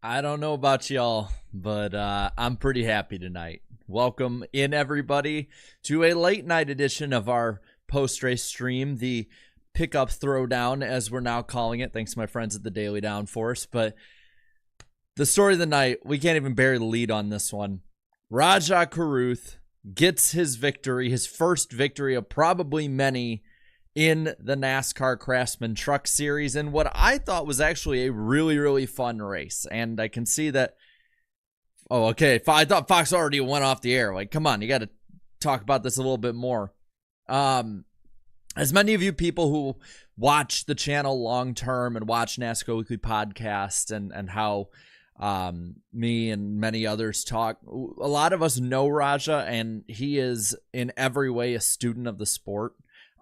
I don't know about y'all, but I'm pretty happy tonight. Welcome in, everybody, to a late night edition of our post-race stream, the pickup throwdown, as we're now calling it, thanks to my friends at the Daily Downforce. But the story of the night, we can't even bury the lead on this one. Rajah Caruth gets his victory, his first victory of probably many in the NASCAR Craftsman Truck Series, and what I thought was actually a really, really fun race. And I can see that, oh, okay, I thought Fox already went off the air. Like, come on, you got to talk about this a little bit more. As many of you people who watch the channel long-term and watch NASCAR Weekly Podcast and how me and many others talk, a lot of us know Rajah, and he is in every way a student of the sport.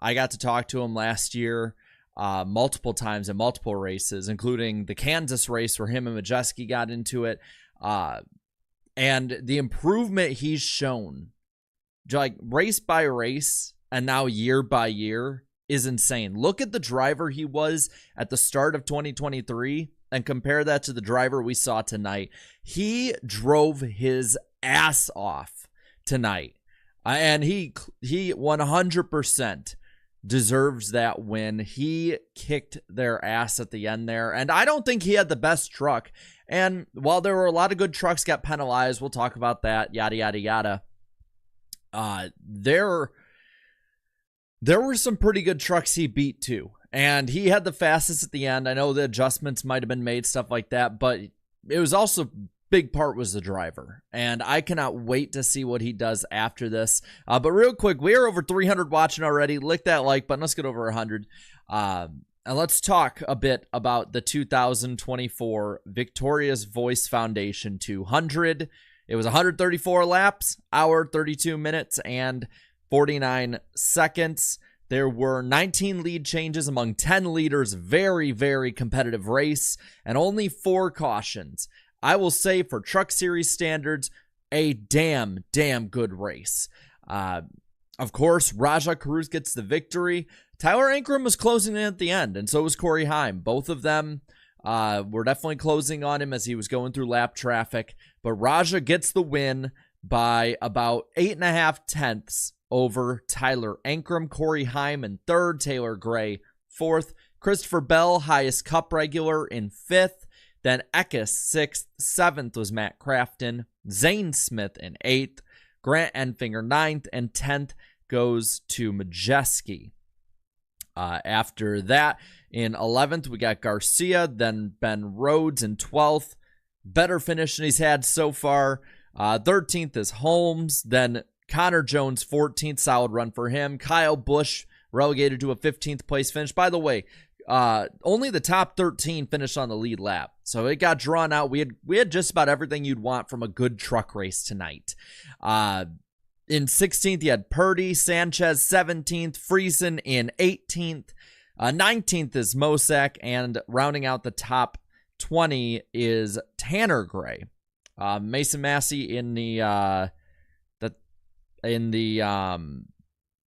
I got to talk to him last year multiple times in multiple races, including the Kansas race where him and Majeski got into it. And the improvement he's shown, like race by race and now year by year, is insane. Look at the driver he was at the start of 2023 and compare that to the driver we saw tonight. He drove his ass off tonight. And he 100% deserves that win. He kicked their ass at the end there, and I don't think he had the best truck. And while there were a lot of good trucks got penalized, we'll talk about that, yada yada yada. There were some pretty good trucks he beat too, and he had the fastest at the end. I know the adjustments might have been made, stuff like that, but it was also big part was the driver, and I cannot wait to see what he does after this. But real quick, we are over 300 watching already. Lick that like button. Let's get over 100. And let's talk a bit about the 2024 Victorious Voice Foundation 200. It was 134 laps, hour, 32 minutes, and 49 seconds. There were 19 lead changes among 10 leaders. Very, very competitive race, and only 4 cautions. I will say, for Truck Series standards, a damn good race. Of course, Rajah Caruth gets the victory. Tyler Ankrum was closing in at the end, and so was Corey Heim. Both of them were definitely closing on him as he was going through lap traffic. But Rajah gets the win by about 8.5 tenths over Tyler Ankrum. Corey Heim in third, Taylor Gray fourth, Christopher Bell, highest Cup regular, in fifth. Then Eckes, 6th. 7th was Matt Crafton. Zane Smith in 8th. Grant Enfinger, 9th. And 10th goes to Majeski. After that, in 11th, we got Garcia. Then Ben Rhodes in 12th. Better finish than he's had so far. 13th is Holmes. Then Connor Jones, 14th. Solid run for him. Kyle Busch relegated to a 15th place finish. By the way, only the top 13 finished on the lead lap, so it got drawn out. We had just about everything you'd want from a good truck race tonight. In 16th, you had Purdy, Sanchez 17th, Friesen in 18th, 19th is Mosak, and rounding out the top 20 is Tanner Gray. Mason Massey in the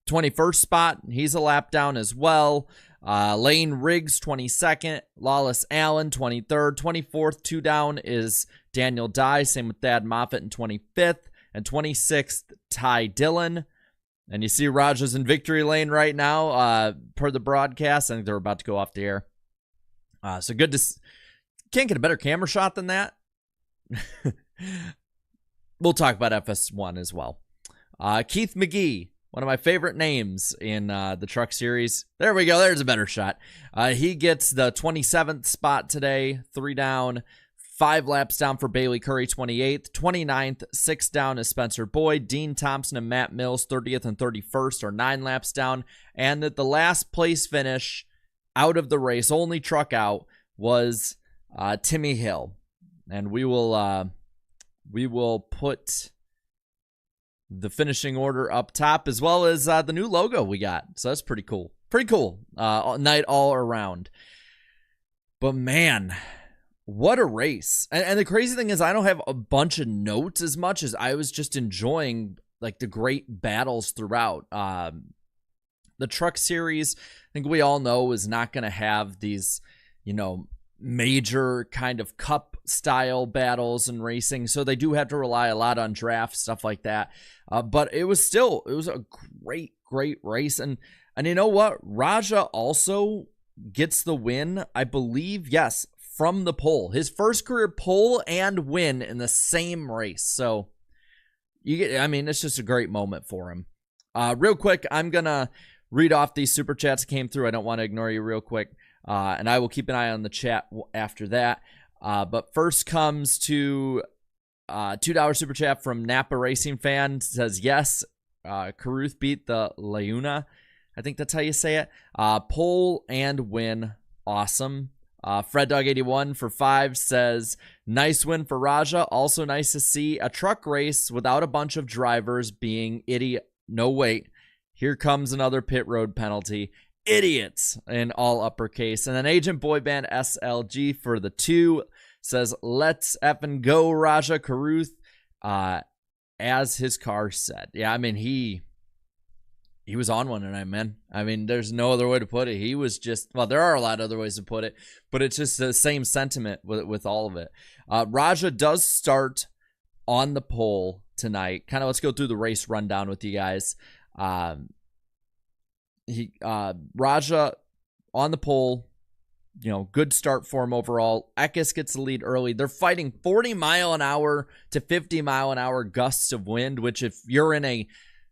21st spot. He's a lap down as well. Lane Riggs, 22nd. Lawless Allen, 23rd. 24th, 2 down, is Daniel Dye. Same with Thad Moffitt in 25th. And 26th, Ty Dillon. And you see Rajah's in victory lane right now, per the broadcast. I think they're about to go off the air. So good to... Can't get a better camera shot than that. We'll talk about FS1 as well. Keith McGee, one of my favorite names in the Truck Series. There we go. There's a better shot. He gets the 27th spot today. 3 down, 5 laps down for Bailey Curry, 28th. 29th, 6 down is Spencer Boyd. Dean Thompson and Matt Mills, 30th and 31st, are 9 laps down. And at the last place finish out of the race, only truck out, was Timmy Hill. And we will put the finishing order up top, as well as the new logo we got. So that's pretty cool. Pretty cool night all around. But man, what a race. And the crazy thing is I don't have a bunch of notes as much as I was just enjoying like the great battles throughout. The truck series, I think we all know, is not going to have these, major kind of cup style battles and racing. So they do have to rely a lot on draft, stuff like that. But it was a great race. And you know what? Raja also gets the win, I believe, yes, from the pole. His first career pole and win in the same race. So it's just a great moment for him. Real quick, I'm going to read off these super chats that came through. I don't want to ignore you real quick. And I will keep an eye on the chat after that. But first comes to $2 super chat from Napa Racing Fan. Says, yes, Caruth beat the Leuna. I think that's how you say it. Pole and win. Awesome. Fred Dog 81 for 5 says, nice win for Raja. Also nice to see a truck race without a bunch of drivers being idiot. No, wait. Here comes another pit road penalty. Idiots in all uppercase. And then Agent Boyband SLG for the 2 says, let's effing go, Raja Caruth, as his car said. Yeah, he was on one tonight, man. There's no other way to put it. He was just, well, there are a lot of other ways to put it, but it's just the same sentiment with all of it. Raja does start on the pole tonight. Kind of let's go through the race rundown with you guys. Raja on the pole, good start for him overall. Eckes gets the lead early. They're fighting 40 mile an hour to 50 mile an hour gusts of wind, which if you're in a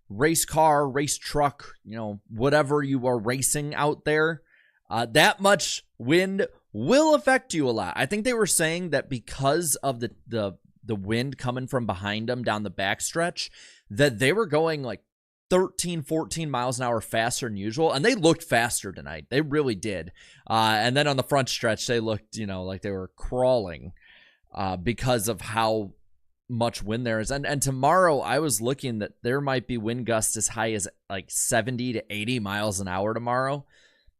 race car, race truck, whatever you are racing out there, that much wind will affect you a lot. I think they were saying that because of the wind coming from behind them down the backstretch, that they were going like 13, 14 miles an hour faster than usual, and they looked faster tonight. They really did. And then on the front stretch, they looked, like they were crawling because of how much wind there is. And tomorrow, I was looking that there might be wind gusts as high as like 70 to 80 miles an hour tomorrow.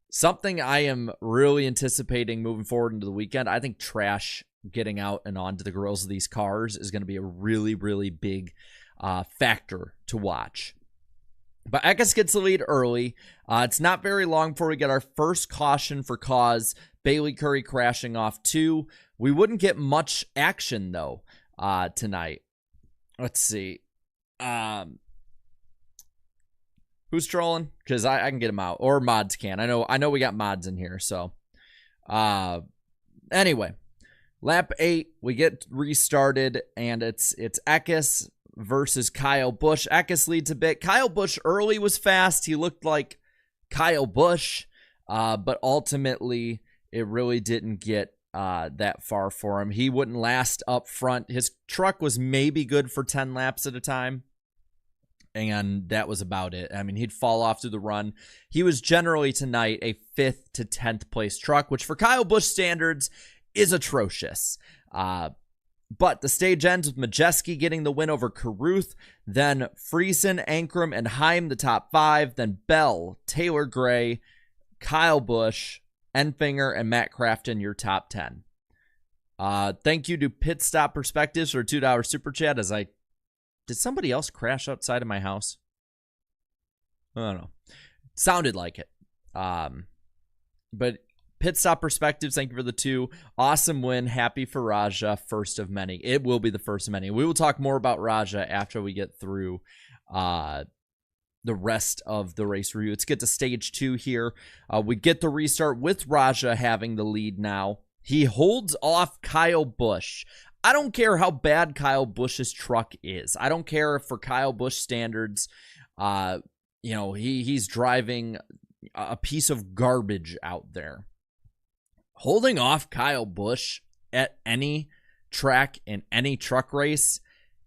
Something I am really anticipating moving forward into the weekend. I think trash getting out and onto the grills of these cars is going to be a really, really big factor to watch. But Eckes gets the lead early. It's not very long before we get our first caution for cause. Bailey Curry crashing off 2. We wouldn't get much action, though, tonight. Let's see. Who's trolling? Because I can get him out. Or mods can. I know we got mods in here. So, anyway. Lap 8, we get restarted, and it's Eckes versus Kyle Busch. Eckes leads a bit. Kyle Busch early was fast. He looked like Kyle Busch, but ultimately it really didn't get that far for him. He wouldn't last up front. His truck was maybe good for 10 laps at a time, and that was about it. He'd fall off through the run. He was generally tonight a 5th to 10th place truck, which for Kyle Busch standards is atrocious. But the stage ends with Majeski getting the win over Caruth, then Friesen, Ankrum, and Heim the top 5, then Bell, Taylor Gray, Kyle Busch, Enfinger, and Matt Crafton your top 10. Thank you to Pit Stop Perspectives for a $2 super chat. Did somebody else crash outside of my house? I don't know. Sounded like it. But Pit Stop Perspectives, thank you for the 2. Awesome win. Happy for Raja. First of many. It will be the first of many. We will talk more about Raja after we get through the rest of the race review. Let's get to stage 2 here. We get the restart with Raja having the lead now. He holds off Kyle Busch. I don't care how bad Kyle Busch's truck is. I don't care if for Kyle Busch standards, he's driving a piece of garbage out there. Holding off Kyle Busch at any track in any truck race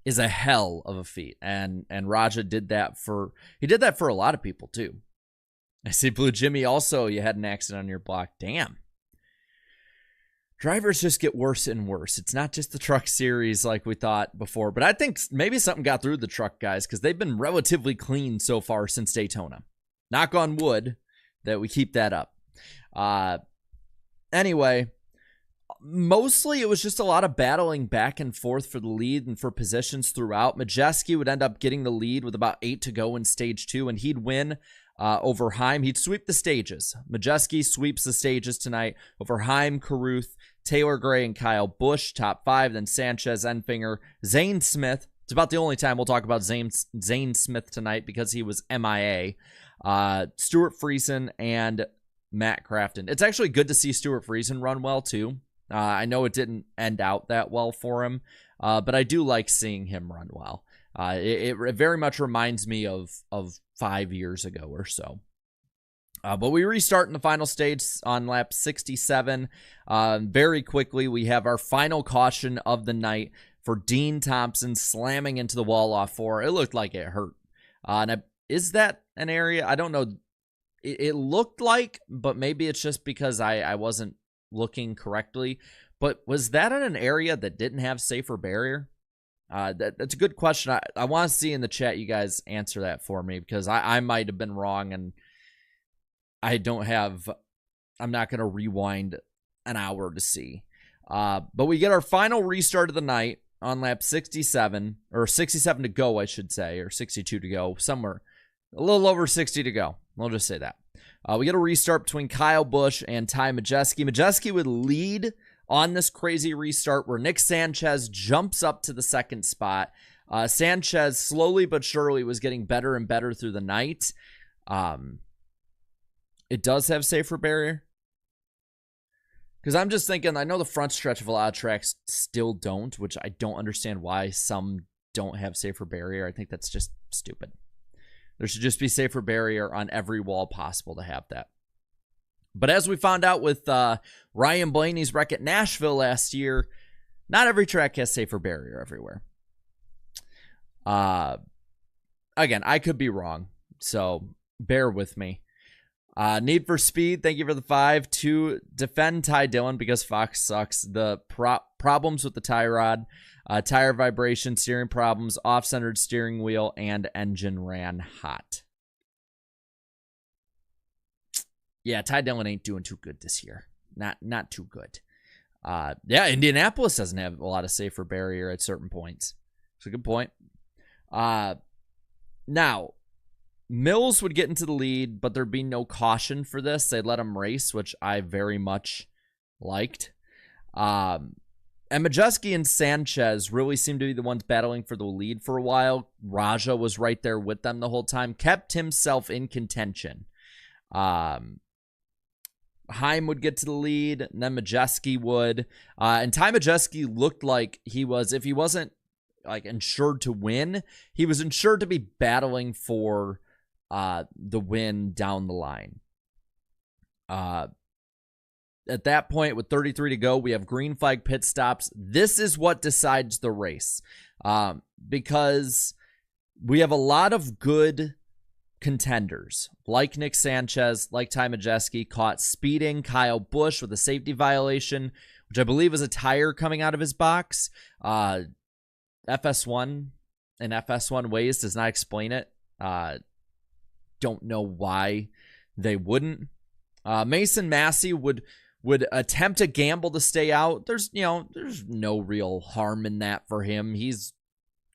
is a hell of a feat. And Raja did that for a lot of people too. I see Blue Jimmy also, you had an accident on your block. Damn. Drivers just get worse and worse. It's not just the truck series like we thought before, but I think maybe something got through the truck guys because they've been relatively clean so far since Daytona. Knock on wood that we keep that up. Anyway, mostly it was just a lot of battling back and forth for the lead and for positions throughout. Majeski would end up getting the lead with about 8 to go in stage 2, and he'd win over Heim. He'd sweep the stages. Majeski sweeps the stages tonight over Heim, Carruth, Taylor Gray, and Kyle Busch, top 5. Then Sanchez, Enfinger, Zane Smith. It's about the only time we'll talk about Zane Smith tonight because he was MIA. Stuart Friesen and Matt Crafton. It's actually good to see Stuart Friesen run well too. I know it didn't end out that well for him, but I do like seeing him run well. It very much reminds me of 5 years ago or so. But we restart in the final stage on lap 67. Very quickly, we have our final caution of the night for Dean Thompson slamming into the wall off 4. It looked like it hurt. Is that an area? I don't know. It looked like, but maybe it's just because I wasn't looking correctly. But was that in an area that didn't have safer barrier? That's a good question. I want to see in the chat you guys answer that for me because I might have been wrong and I'm not going to rewind an hour to see. But we get our final restart of the night on lap 67, or 67 to go, I should say, or 62 to go, somewhere a little over 60 to go. We'll just say that. We get a restart between Kyle Busch and Ty Majeski. Majeski would lead on this crazy restart where Nick Sanchez jumps up to the second spot. Sanchez slowly but surely was getting better and better through the night. It does have safer barrier. Because I'm just thinking, I know the front stretch of a lot of tracks still don't, which I don't understand why some don't have safer barrier. I think that's just stupid. There should just be safer barrier on every wall possible to have that. But as we found out with Ryan Blaney's wreck at Nashville last year, not every track has safer barrier everywhere. Again, I could be wrong, so bear with me. Need for Speed, thank you for the 5. To defend Ty Dillon because Fox sucks. The problems with the tie rod, tire vibration, steering problems, off-centered steering wheel, and engine ran hot. Yeah, Ty Dillon ain't doing too good this year. Not too good. Yeah, Indianapolis doesn't have a lot of safer barrier at certain points. It's a good point. Now, Mills would get into the lead, but there'd be no caution for this. They'd let him race, which I very much liked. And Majeski and Sanchez really seemed to be the ones battling for the lead for a while. Raja was right there with them the whole time, kept himself in contention. Heim would get to the lead, and then Majeski would. And Ty Majeski looked like he was, if he wasn't like insured to win, he was insured to be battling for the win down the line. At that point, with 33 to go, we have green flag pit stops. This is what decides the race, because we have a lot of good contenders, like Nick Sanchez, like Ty Majeski, caught speeding. Kyle Busch with a safety violation, which I believe was a tire coming out of his box. FS1 and FS1 ways does not explain it. Don't know why they wouldn't. Mason Massey would attempt a gamble to stay out. There's no real harm in that for him. He's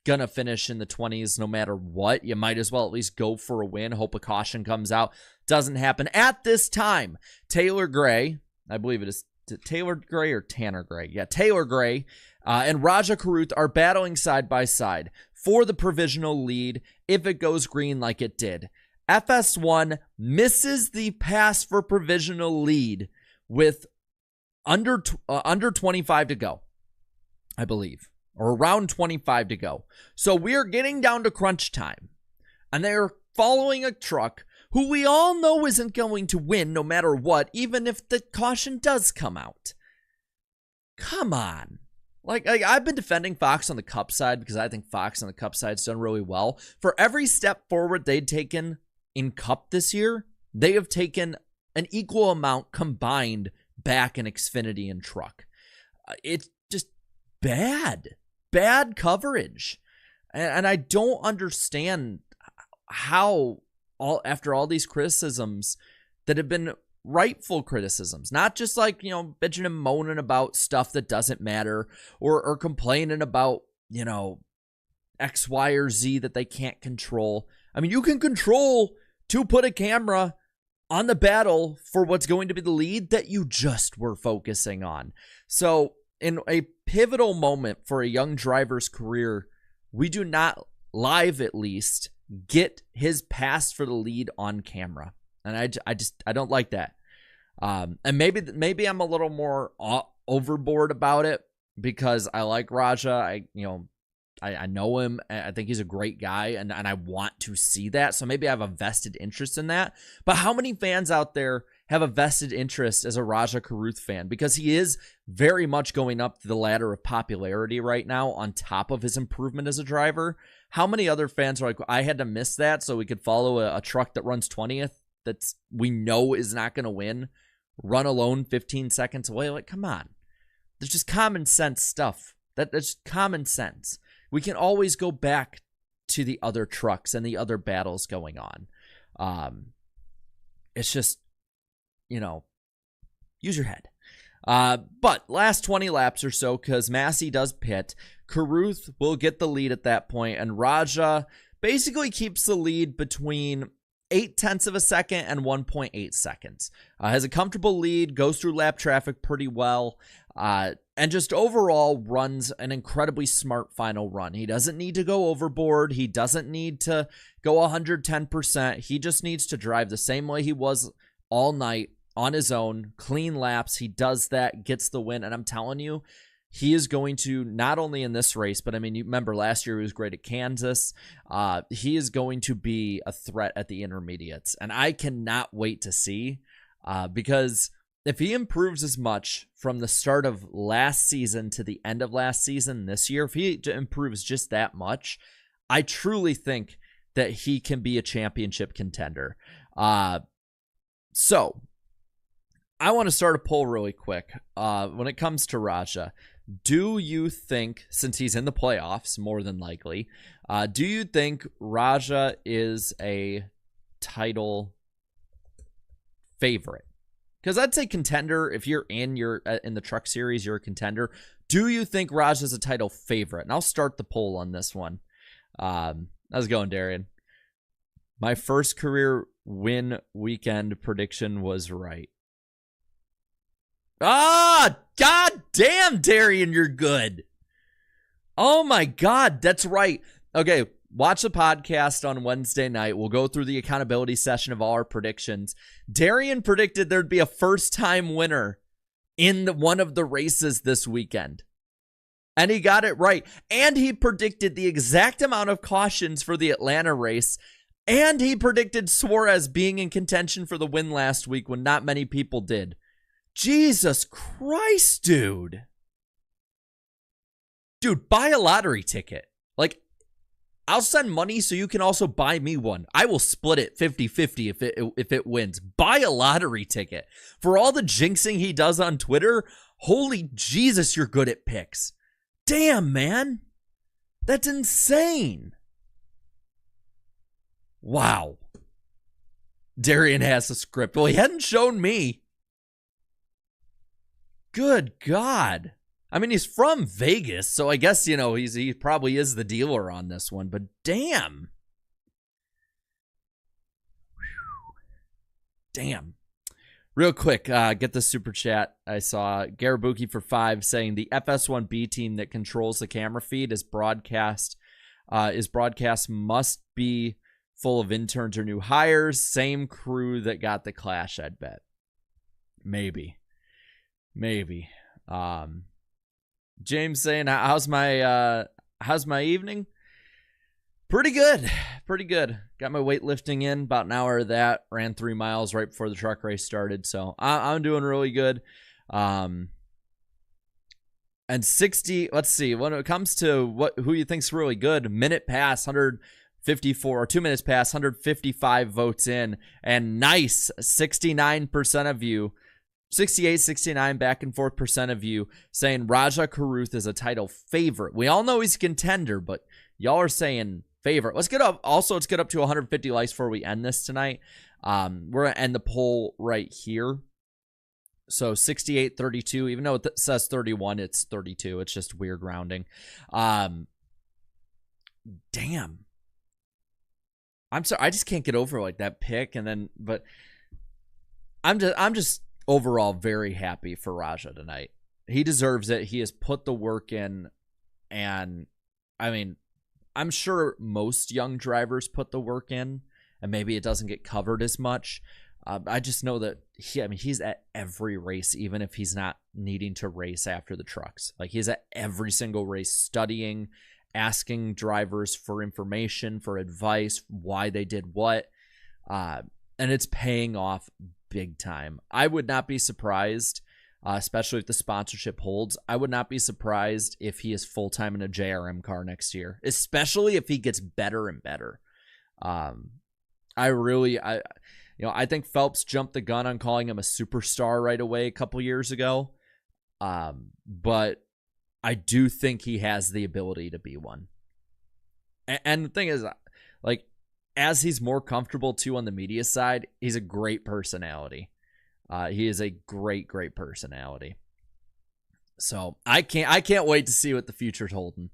gonna finish in the 20s no matter what. You might as well at least go for a win. Hope a caution comes out. Doesn't happen at this time. Taylor Gray, I believe it is Taylor Gray or Tanner Gray. Yeah, Taylor Gray and Raja Carruth are battling side by side for the provisional lead if it goes green like it did. FS1 misses the pass for provisional lead with under 25 to go, I believe, or around 25 to go. So we are getting down to crunch time, and they're following a truck who we all know isn't going to win no matter what, even if the caution does come out. Come on. Like I've been defending Fox on the Cup side because I think Fox on the Cup side's done really well. For every step forward they'd taken in Cup this year, they have taken an equal amount combined back in Xfinity and Truck. It's just bad coverage. And I don't understand how after all these criticisms that have been rightful criticisms, not just like, bitching and moaning about stuff that doesn't matter or complaining about, X, Y, or Z that they can't control. I mean, you can control to put a camera on the battle for what's going to be the lead that you just were focusing on. So in a pivotal moment for a young driver's career, we do not, live at least, get his pass for the lead on camera. And I don't like that. And maybe I'm a little more overboard about it because I like Raja. I know him. I think he's a great guy, and I want to see that. So maybe I have a vested interest in that. But how many fans out there have a vested interest as a Raja Carruth fan? Because he is very much going up the ladder of popularity right now on top of his improvement as a driver. How many other fans are like, I had to miss that so we could follow a truck that runs 20th that's we know is not going to win, run alone 15 seconds away? Like, come on. There's just common sense stuff. That's common sense. We can always go back to the other trucks and the other battles going on. It's just, use your head. But last 20 laps or so, because Massey does pit, Carruth will get the lead at that point, and Raja basically keeps the lead between 0.8 of a second and 1.8 seconds. Has a comfortable lead, goes through lap traffic pretty well, and just overall runs an incredibly smart final run. He doesn't need to go overboard. He doesn't need to go 110%. He just needs to drive the same way he was all night on his own, clean laps. He does that, gets the win, and I'm telling you, he is going to, not only in this race, but I mean, you remember last year he was great at Kansas. He is going to be a threat at the intermediates, and I cannot wait to see, because if he improves as much from the start of last season to the end of last season this year, if he improves just that much, I truly think that he can be a championship contender. So I want to start a poll really quick. When it comes to Raja, do you think, since he's in the playoffs, more than likely, do you think Raja is a title favorite? Because I'd say contender. If you're in the truck series, you're a contender. Do you think Raja's a title favorite? And I'll start the poll on this one. How's it going, Darian? My first career win weekend prediction was right. Ah, god damn, Darian, you're good. Oh my god, that's right. Okay, watch the podcast on Wednesday night. We'll go through the accountability session of all our predictions. Darian predicted there'd be a first-time winner in one of the races this weekend. And he got it right. And he predicted the exact amount of cautions for the Atlanta race. And he predicted Suarez being in contention for the win last week when not many people did. Jesus Christ, dude. Dude, buy a lottery ticket. Like, I'll send money so you can also buy me one. I will split it 50-50 if it wins. Buy a lottery ticket. For all the jinxing he does on Twitter, holy Jesus, you're good at picks. Damn, man. That's insane. Wow. Darian has a script. Well, he hadn't shown me. Good God. I mean, he's from Vegas, so I guess, he probably is the dealer on this one, but damn. Whew. Damn. Real quick, get the super chat. I saw Garabuki for 5 saying the FS1B team that controls the camera feed is broadcast must be full of interns or new hires. Same crew that got the Clash, I'd bet. Maybe. James saying, how's my evening? Pretty good. Got my weightlifting in, about an hour of that. Ran 3 miles right before the truck race started, so I'm doing really good. And 60, let's see, when it comes to who you think's really good, minute pass, 154, or 2 minutes pass, 155 votes in, and nice, 69% of you, 68, 69 back and forth percent of you saying Raja Caruth is a title favorite. We all know he's a contender, but y'all are saying favorite. Let's get up to 150 likes before we end this tonight. We're going to end the poll right here. So 68, 32, even though it says 31, it's 32. It's just weird rounding. Damn. I'm sorry. I just can't get over like that pick. But I'm just overall very happy for Raja tonight. He deserves it. He has put the work in. And I mean, I'm sure most young drivers put the work in, and maybe it doesn't get covered as much. I just know that he's at every race, even if he's not needing to race after the trucks. Like, he's at every single race studying, asking drivers for information, for advice, why they did what. And it's paying off big time. I would not be surprised, especially if the sponsorship holds. I would not be surprised if he is full-time in a JRM car next year, especially if he gets better and better. I think Phelps jumped the gun on calling him a superstar right away a couple years ago. But I do think he has the ability to be one. And the thing is, like, as he's more comfortable too on the media side, he's a great personality. He is a great personality. So I can't wait to see what the future's holding.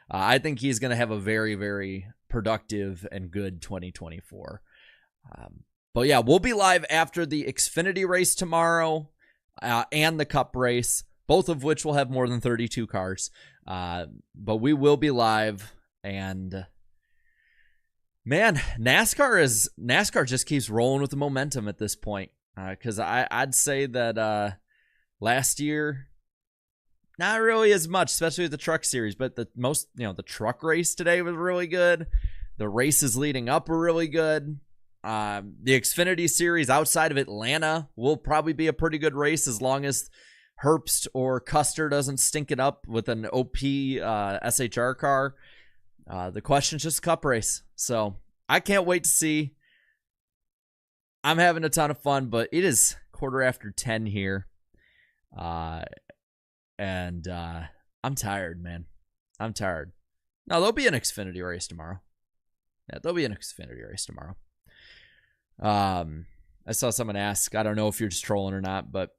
I think he's going to have a very, very productive and good 2024. But yeah, we'll be live after the Xfinity race tomorrow and the Cup race, both of which will have more than 32 cars. But we will be live, and man, NASCAR just keeps rolling with the momentum at this point. Because I'd say that last year, not really as much, especially with the truck series, but the truck race today was really good. The races leading up were really good. The Xfinity series outside of Atlanta will probably be a pretty good race as long as Herbst or Custer doesn't stink it up with an OP SHR car. The question's just Cup race. So I can't wait to see. I'm having a ton of fun, but it is 10:15 here. And I'm tired, man. I'm tired. No, there'll be an Xfinity race tomorrow. Yeah, there'll be an Xfinity race tomorrow. I saw someone ask, I don't know if you're just trolling or not, but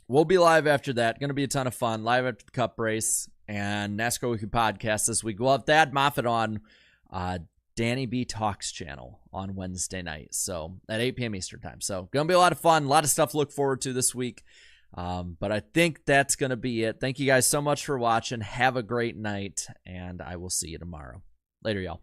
we'll be live after that. Going to be a ton of fun. Live after the Cup race and NASCAR Weekly Podcast this week. We'll have Thad Moffitt on Danny B Talks channel on Wednesday night. So at 8 p.m. Eastern time. So going to be a lot of fun. A lot of stuff to look forward to this week. But I think that's going to be it. Thank you guys so much for watching. Have a great night, and I will see you tomorrow. Later, y'all.